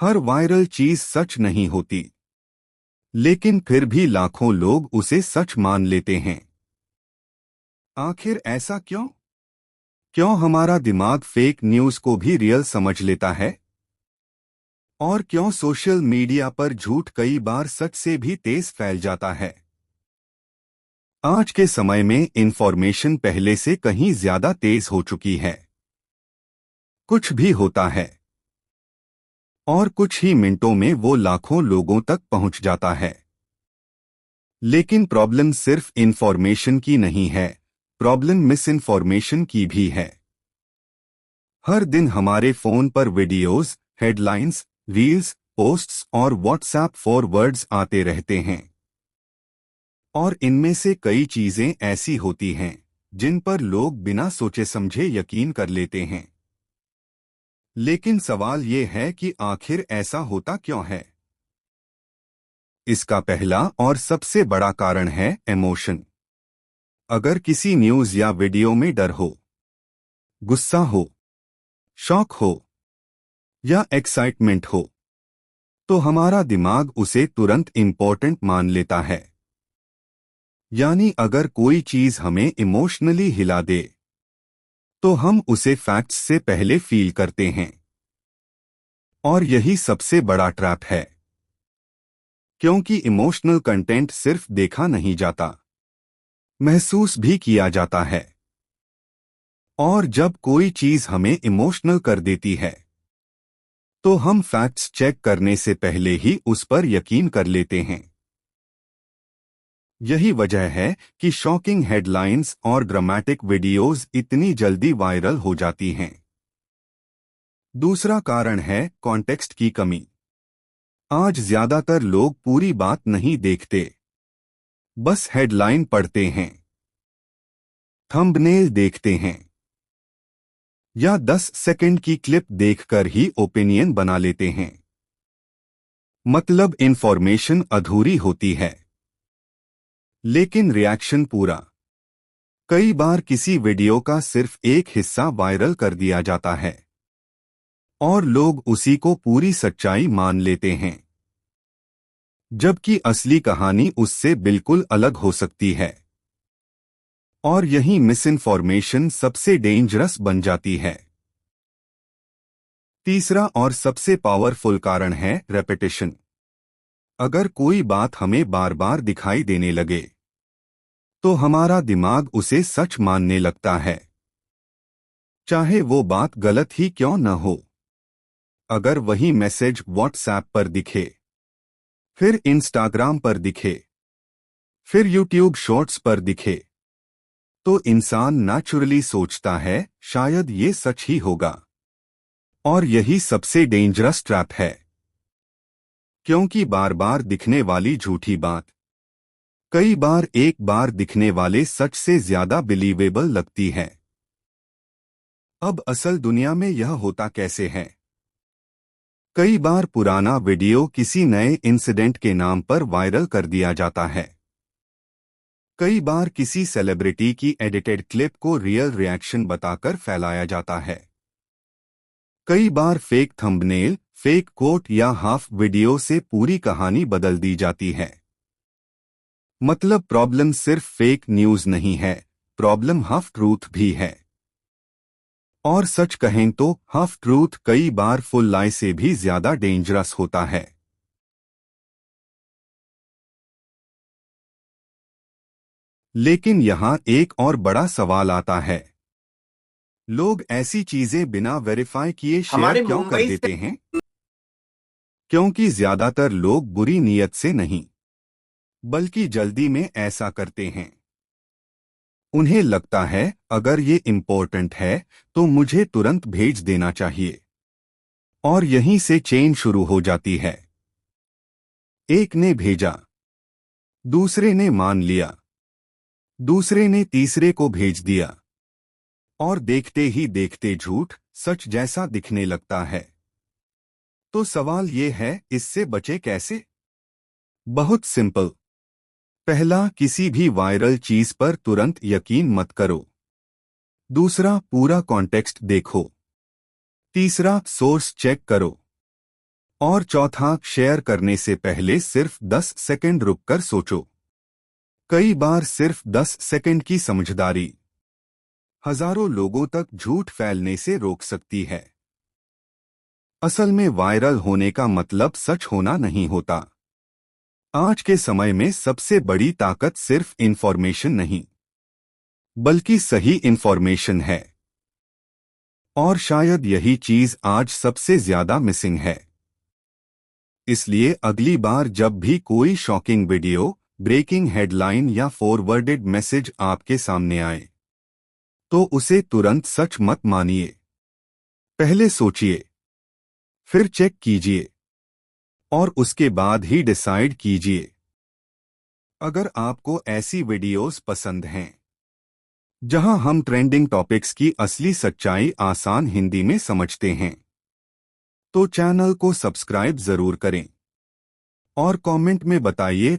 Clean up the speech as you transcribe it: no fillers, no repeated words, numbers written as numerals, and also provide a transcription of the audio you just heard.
हर viral चीज सच नहीं होती, लेकिन फिर भी लाखों लोग उसे सच मान लेते हैं। आखिर ऐसा क्यों? क्यों हमारा दिमाग फेक न्यूज को भी रियल समझ लेता है? और क्यों सोशल मीडिया पर झूठ कई बार सच से भी तेज फैल जाता है? आज के समय में इंफॉर्मेशन पहले से कहीं ज्यादा तेज हो चुकी है। कुछ भी होता है और कुछ ही मिनटों में वो लाखों लोगों तक पहुंच जाता है। लेकिन प्रॉब्लम सिर्फ इंफॉर्मेशन की नहीं है, प्रॉब्लम मिस इन्फॉर्मेशन की भी है। हर दिन हमारे फोन पर वीडियोस, हेडलाइंस, रील्स, पोस्ट्स और व्हाट्सएप फॉरवर्ड्स आते रहते हैं। और इनमें से कई चीजें ऐसी होती हैं जिन पर लोग बिना सोचे समझे यकीन कर लेते हैं। लेकिन सवाल ये है कि आखिर ऐसा होता क्यों है? इसका पहला और सबसे बड़ा कारण है इमोशन। अगर किसी न्यूज या वीडियो में डर हो, गुस्सा हो, शॉक हो या एक्साइटमेंट हो, तो हमारा दिमाग उसे तुरंत इम्पोर्टेंट मान लेता है। यानी अगर कोई चीज हमें इमोशनली हिला दे, तो हम उसे फैक्ट्स से पहले फील करते हैं। और यही सबसे बड़ा ट्रैप है, क्योंकि इमोशनल कंटेंट सिर्फ देखा नहीं जाता, महसूस भी किया जाता है। और जब कोई चीज हमें इमोशनल कर देती है, तो हम फैक्ट्स चेक करने से पहले ही उस पर यकीन कर लेते हैं। यही वजह है कि शॉकिंग हेडलाइंस और ड्रामेटिक वीडियोस इतनी जल्दी वायरल हो जाती हैं। दूसरा कारण है कॉन्टेक्स्ट की कमी। आज ज्यादातर लोग पूरी बात नहीं देखते, बस हेडलाइन पढ़ते हैं, थंबनेल देखते हैं या 10 सेकंड की क्लिप देखकर ही ओपिनियन बना लेते हैं। मतलब इंफॉर्मेशन अधूरी होती है, लेकिन रिएक्शन पूरा। कई बार किसी वीडियो का सिर्फ एक हिस्सा वायरल कर दिया जाता है और लोग उसी को पूरी सच्चाई मान लेते हैं, जबकि असली कहानी उससे बिल्कुल अलग हो सकती है। और यही मिस इन्फॉर्मेशन सबसे डेंजरस बन जाती है। तीसरा और सबसे पावरफुल कारण है रेपिटेशन। अगर कोई बात हमें बार बार दिखाई देने लगे, तो हमारा दिमाग उसे सच मानने लगता है, चाहे वो बात गलत ही क्यों न हो। अगर वही मैसेज व्हाट्सएप पर दिखे, फिर इंस्टाग्राम पर दिखे, फिर यूट्यूब शॉर्ट्स पर दिखे, तो इंसान नेचुरली सोचता है शायद ये सच ही होगा। और यही सबसे डेंजरस ट्रैप है, क्योंकि बार बार दिखने वाली झूठी बात कई बार एक बार दिखने वाले सच से ज्यादा बिलीवेबल लगती है। अब असल दुनिया में यह होता कैसे है? कई बार पुराना वीडियो किसी नए इंसिडेंट के नाम पर वायरल कर दिया जाता है। कई बार किसी सेलिब्रिटी की एडिटेड क्लिप को रियल रिएक्शन बताकर फैलाया जाता है। कई बार फेक थंबनेल, फेक कोट या हाफ वीडियो से पूरी कहानी बदल दी जाती है। मतलब प्रॉब्लम सिर्फ फेक न्यूज नहीं है, प्रॉब्लम हाफ ट्रूथ भी है। और सच कहें तो हाफ ट्रूथ कई बार फुल लाई से भी ज्यादा डेंजरस होता है। लेकिन यहाँ एक और बड़ा सवाल आता है, लोग ऐसी चीजें बिना वेरीफाई किए शेयर हमारे क्यों कर मुंबई से देते हैं? क्योंकि ज्यादातर लोग बुरी नीयत से नहीं, बल्कि जल्दी में ऐसा करते हैं। उन्हें लगता है अगर ये इम्पोर्टेंट है तो मुझे तुरंत भेज देना चाहिए। और यहीं से चेन शुरू हो जाती है। एक ने भेजा, दूसरे ने मान लिया, दूसरे ने तीसरे को भेज दिया, और देखते ही देखते झूठ सच जैसा दिखने लगता है। तो सवाल ये है, इससे बचे कैसे? बहुत सिंपल। पहला, किसी भी वायरल चीज पर तुरंत यकीन मत करो। दूसरा, पूरा कॉन्टेक्स्ट देखो। तीसरा, सोर्स चेक करो। और चौथा, शेयर करने से पहले सिर्फ 10 सेकंड रुककर सोचो। कई बार सिर्फ 10 सेकंड की समझदारी हजारों लोगों तक झूठ फैलने से रोक सकती है। असल में वायरल होने का मतलब सच होना नहीं होता। आज के समय में सबसे बड़ी ताकत सिर्फ इंफॉर्मेशन नहीं, बल्कि सही इंफॉर्मेशन है। और शायद यही चीज आज सबसे ज्यादा मिसिंग है। इसलिए अगली बार जब भी कोई शॉकिंग वीडियो, ब्रेकिंग हेडलाइन या फॉरवर्डेड मैसेज आपके सामने आए, तो उसे तुरंत सच मत मानिए। पहले सोचिए, फिर चेक कीजिए, और उसके बाद ही डिसाइड कीजिए। अगर आपको ऐसी वीडियोस पसंद हैं जहां हम ट्रेंडिंग टॉपिक्स की असली सच्चाई आसान हिंदी में समझते हैं, तो चैनल को सब्सक्राइब जरूर करें और कमेंट में बताइए